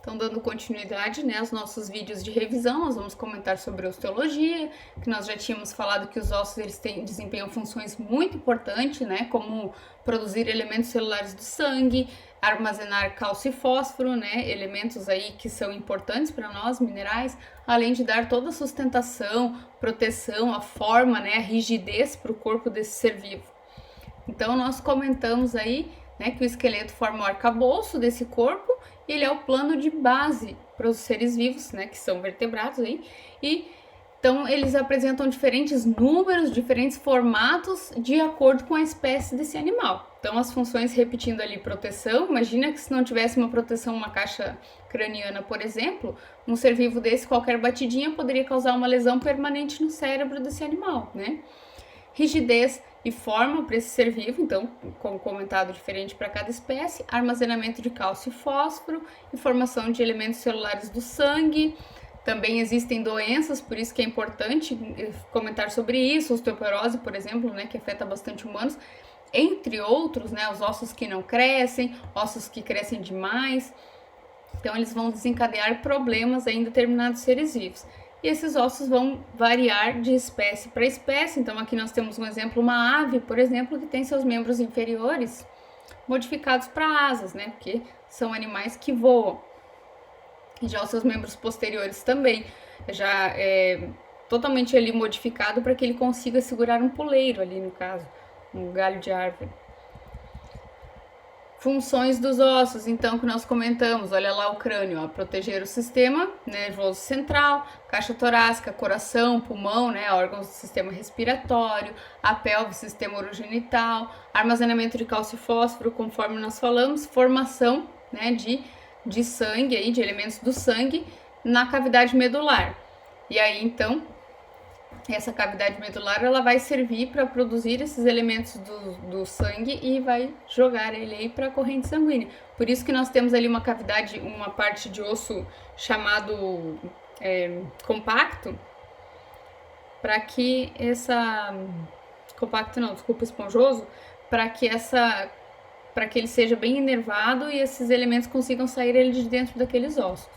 Então, dando continuidade, né, aos nossos vídeos de revisão, nós vamos comentar sobre osteologia, que nós já tínhamos falado que os ossos eles desempenham funções muito importantes, né, como produzir elementos celulares do sangue, armazenar cálcio e fósforo, né, elementos aí que são importantes para nós, minerais, além de dar toda a sustentação, proteção, a forma, né, a rigidez para o corpo desse ser vivo. Então, nós comentamos aí, né, que o esqueleto forma o arcabouço desse corpo e ele é o plano de base para os seres vivos, né, que são vertebrados aí, e então eles apresentam diferentes números, diferentes formatos de acordo com a espécie desse animal. Então as funções repetindo ali proteção, imagina que se não tivesse uma proteção, uma caixa craniana, por exemplo, um ser vivo desse, qualquer batidinha poderia causar uma lesão permanente no cérebro desse animal, né? Rigidez e forma para esse ser vivo, então, como comentado, diferente para cada espécie, armazenamento de cálcio e fósforo e formação de elementos celulares do sangue. Também existem doenças, por isso que é importante comentar sobre isso, osteoporose, por exemplo, né, que afeta bastante humanos, entre outros, né, os ossos que não crescem, ossos que crescem demais. Então, eles vão desencadear problemas em determinados seres vivos. E esses ossos vão variar de espécie para espécie. Então, aqui nós temos um exemplo, uma ave, por exemplo, que tem seus membros inferiores modificados para asas, né? Porque são animais que voam. E já os seus membros posteriores também, já é totalmente ali modificado para que ele consiga segurar um puleiro ali, no caso, um galho de árvore. Funções dos ossos, então, que nós comentamos, olha lá o crânio, ó, proteger o sistema nervoso central, caixa torácica, coração, pulmão, né, órgãos do sistema respiratório, a pelve, sistema urogenital, armazenamento de cálcio e fósforo, conforme nós falamos, formação, né, de sangue, aí, de elementos do sangue na cavidade medular. E aí, então, essa cavidade medular ela vai servir para produzir esses elementos do sangue e vai jogar ele aí para a corrente sanguínea. Por isso que nós temos ali uma cavidade, uma parte de osso chamado compacto, para que esponjoso, para que ele seja bem inervado e esses elementos consigam sair ele de dentro daqueles ossos.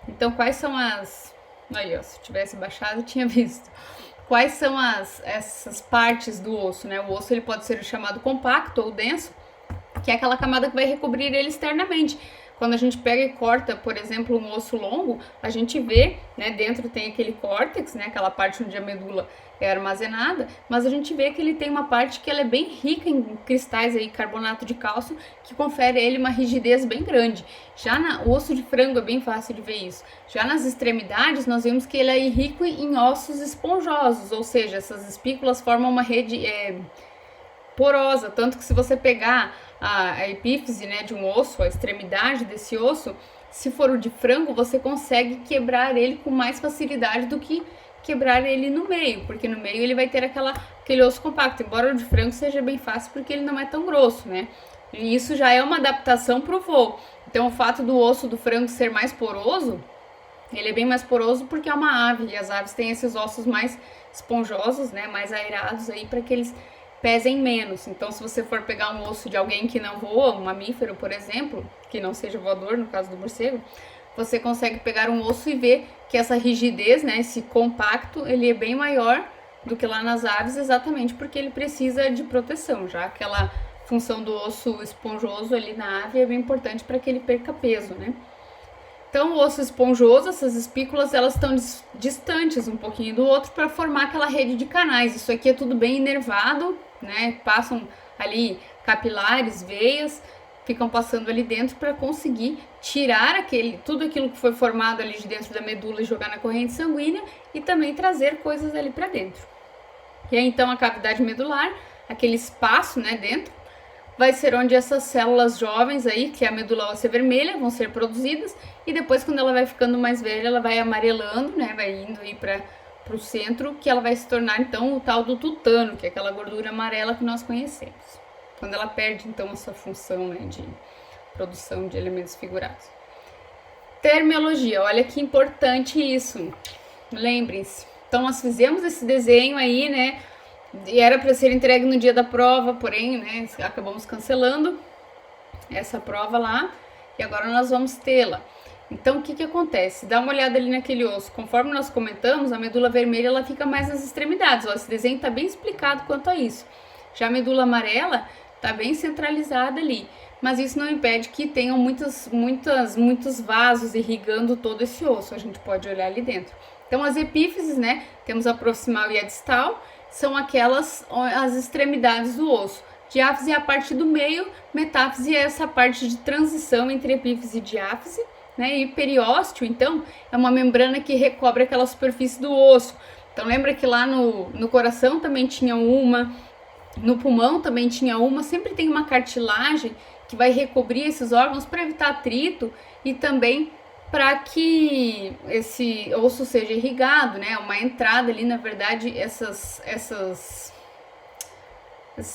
Então, quais são aí, ó, se tivesse baixado, tinha visto. Quais são essas partes do osso, né? O osso ele pode ser chamado compacto ou denso, que é aquela camada que vai recobrir ele externamente. Quando a gente pega e corta, por exemplo, um osso longo, a gente vê, né, dentro tem aquele córtex, né, aquela parte onde a medula é armazenada, mas a gente vê que ele tem uma parte que ela é bem rica em cristais aí, carbonato de cálcio, que confere a ele uma rigidez bem grande. Já o osso de frango é bem fácil de ver isso. Já nas extremidades, nós vemos que ele é rico em ossos esponjosos, ou seja, essas espículas formam uma rede porosa, tanto que se você pegar a epífise, né, de um osso, a extremidade desse osso, se for o de frango, você consegue quebrar ele com mais facilidade do que quebrar ele no meio, porque no meio ele vai ter aquele osso compacto, embora o de frango seja bem fácil porque ele não é tão grosso, né? E isso já é uma adaptação para o voo. Então o fato do osso do frango ser mais poroso, ele é bem mais poroso porque é uma ave, e as aves têm esses ossos mais esponjosos, né, mais aerados aí para que eles pesem menos. Então, se você for pegar um osso de alguém que não voa, um mamífero, por exemplo, que não seja voador, no caso do morcego, você consegue pegar um osso e ver que essa rigidez, né, esse compacto, ele é bem maior do que lá nas aves, exatamente porque ele precisa de proteção, já aquela função do osso esponjoso ali na ave é bem importante para que ele perca peso, né? Então, o osso esponjoso, essas espículas, elas estão distantes um pouquinho do outro para formar aquela rede de canais. Isso aqui é tudo bem inervado, né? Passam ali capilares, veias, ficam passando ali dentro para conseguir tirar tudo aquilo que foi formado ali de dentro da medula e jogar na corrente sanguínea e também trazer coisas ali para dentro. E aí, então, a cavidade medular, aquele espaço, né, dentro, vai ser onde essas células jovens aí, que é a medula óssea vermelha, vão ser produzidas, e depois, quando ela vai ficando mais velha, ela vai amarelando, né, vai indo aí para o centro, que ela vai se tornar, então, o tal do tutano, que é aquela gordura amarela que nós conhecemos. Quando ela perde, então, essa função, né, de produção de elementos figurados. Termiologia, olha que importante isso, lembrem-se. Então, nós fizemos esse desenho aí, né, e era para ser entregue no dia da prova, porém, né, acabamos cancelando essa prova lá e agora nós vamos tê-la. Então, o que acontece? Dá uma olhada ali naquele osso. Conforme nós comentamos, a medula vermelha ela fica mais nas extremidades. Ó, esse desenho está bem explicado quanto a isso. Já a medula amarela está bem centralizada ali. Mas isso não impede que tenham muitos vasos irrigando todo esse osso. A gente pode olhar ali dentro. Então, as epífises, né? Temos a proximal e a distal, são as extremidades do osso. Diáfise é a parte do meio, metáfise é essa parte de transição entre epífise e diáfise. Né? E periósteo, então, é uma membrana que recobre aquela superfície do osso. Então, lembra que lá no coração também tinha uma, no pulmão também tinha uma, sempre tem uma cartilagem que vai recobrir esses órgãos para evitar atrito e também para que esse osso seja irrigado, né? Uma entrada ali, na verdade, esses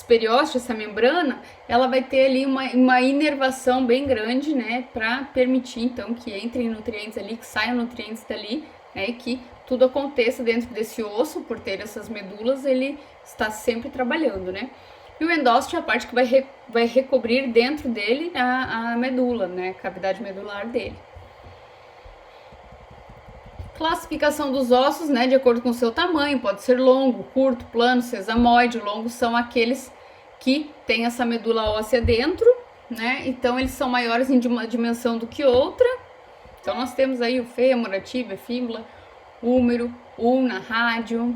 periósteos, essa membrana, ela vai ter ali uma inervação bem grande, né, para permitir então que entrem nutrientes ali, que saiam nutrientes dali, né, e que tudo aconteça dentro desse osso, por ter essas medulas, ele está sempre trabalhando, né. E o endósteo é a parte que vai recobrir dentro dele a medula, né, a cavidade medular dele. Classificação dos ossos, né, de acordo com o seu tamanho, pode ser longo, curto, plano, sesamoide. Longo são aqueles que têm essa medula óssea dentro, né, então eles são maiores em uma dimensão do que outra. Então nós temos aí o fêmur, a tíbia, a fíbula, húmero, ulna, rádio.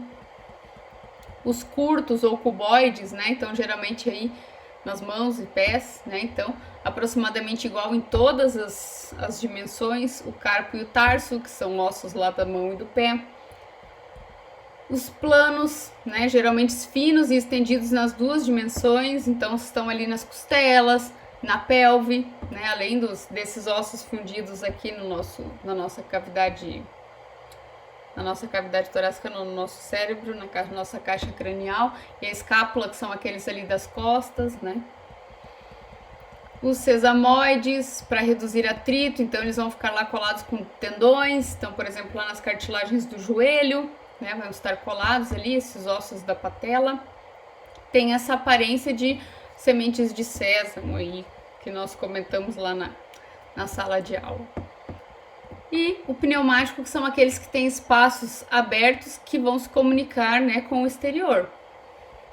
Os curtos ou cuboides, né, então geralmente aí nas mãos e pés, né, então aproximadamente igual em todas as dimensões, o carpo e o tarso, que são ossos lá da mão e do pé. Os planos, né, geralmente finos e estendidos nas duas dimensões, então estão ali nas costelas, na pelve, né, além desses ossos fundidos aqui na nossa cavidade torácica, no nosso cérebro, na nossa caixa cranial, e a escápula, que são aqueles ali das costas, né. Os sesamoides, para reduzir atrito, então eles vão ficar lá colados com tendões, então, por exemplo, lá nas cartilagens do joelho, né, vão estar colados ali, esses ossos da patela. Tem essa aparência de sementes de sésamo aí, que nós comentamos lá na sala de aula. E o pneumático, que são aqueles que têm espaços abertos que vão se comunicar, né, com o exterior.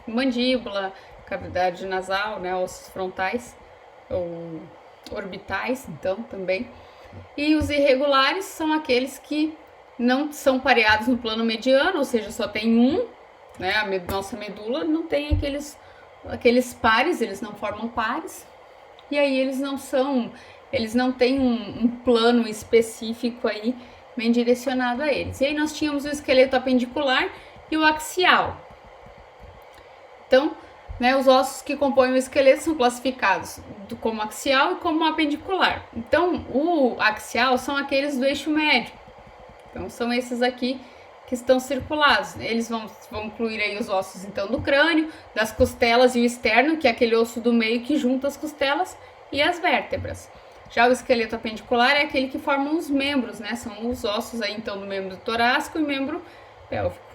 Mandíbula, cavidade nasal, né, ossos frontais ou orbitais, então, também. E os irregulares são aqueles que não são pareados no plano mediano, ou seja, só tem um, né, nossa medula não tem aqueles pares, eles não formam pares, e aí eles não têm um plano específico aí bem direcionado a eles. E aí nós tínhamos o esqueleto apendicular e o axial. Então, né, os ossos que compõem o esqueleto são classificados como axial e como apendicular. Então, o axial são aqueles do eixo médio. Então, são esses aqui que estão circulados. Eles vão incluir aí os ossos, então, do crânio, das costelas e o externo, que é aquele osso do meio que junta as costelas e as vértebras. Já o esqueleto apendicular é aquele que forma os membros, né? São os ossos aí, então, do membro torácico e membro pélvico.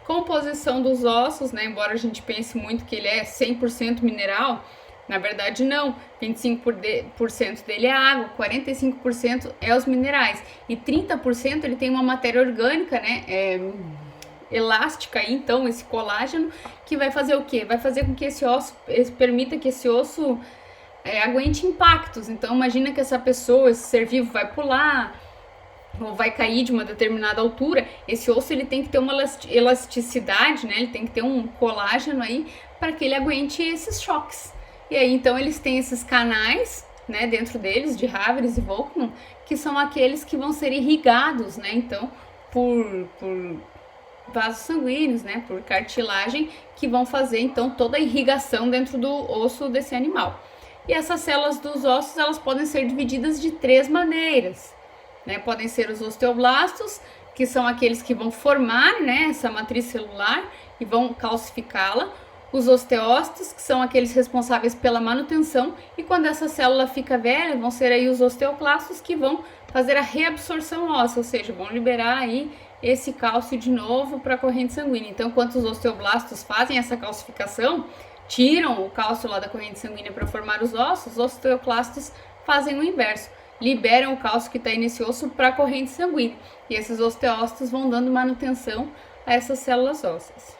Composição dos ossos, né? Embora a gente pense muito que ele é 100% mineral, na verdade não. 25% dele é água, 45% é os minerais e 30% ele tem uma matéria orgânica, né? Elástica aí, então, esse colágeno, que vai fazer o quê? Vai fazer com que esse osso, permita que esse osso aguente impactos. Então, imagina que essa pessoa, esse ser vivo vai pular ou vai cair de uma determinada altura, esse osso ele tem que ter uma elasticidade, né? Ele tem que ter um colágeno aí para que ele aguente esses choques. E aí, então, eles têm esses canais, né, dentro deles, de Haveres e Volkmann, que são aqueles que vão ser irrigados, né? Então, por vasos sanguíneos, né, por cartilagem, que vão fazer, então, toda a irrigação dentro do osso desse animal. E essas células dos ossos, elas podem ser divididas de 3 maneiras, né? Podem ser os osteoblastos, que são aqueles que vão formar, né, essa matriz celular e vão calcificá-la. Os osteócitos, que são aqueles responsáveis pela manutenção, e quando essa célula fica velha, vão ser aí os osteoclastos, que vão fazer a reabsorção óssea, ou seja, vão liberar aí esse cálcio de novo para a corrente sanguínea. Então, enquanto os osteoblastos fazem essa calcificação, tiram o cálcio lá da corrente sanguínea para formar os ossos, os osteoclastos fazem o inverso, liberam o cálcio que está aí nesse osso para a corrente sanguínea. E esses osteócitos vão dando manutenção a essas células ósseas.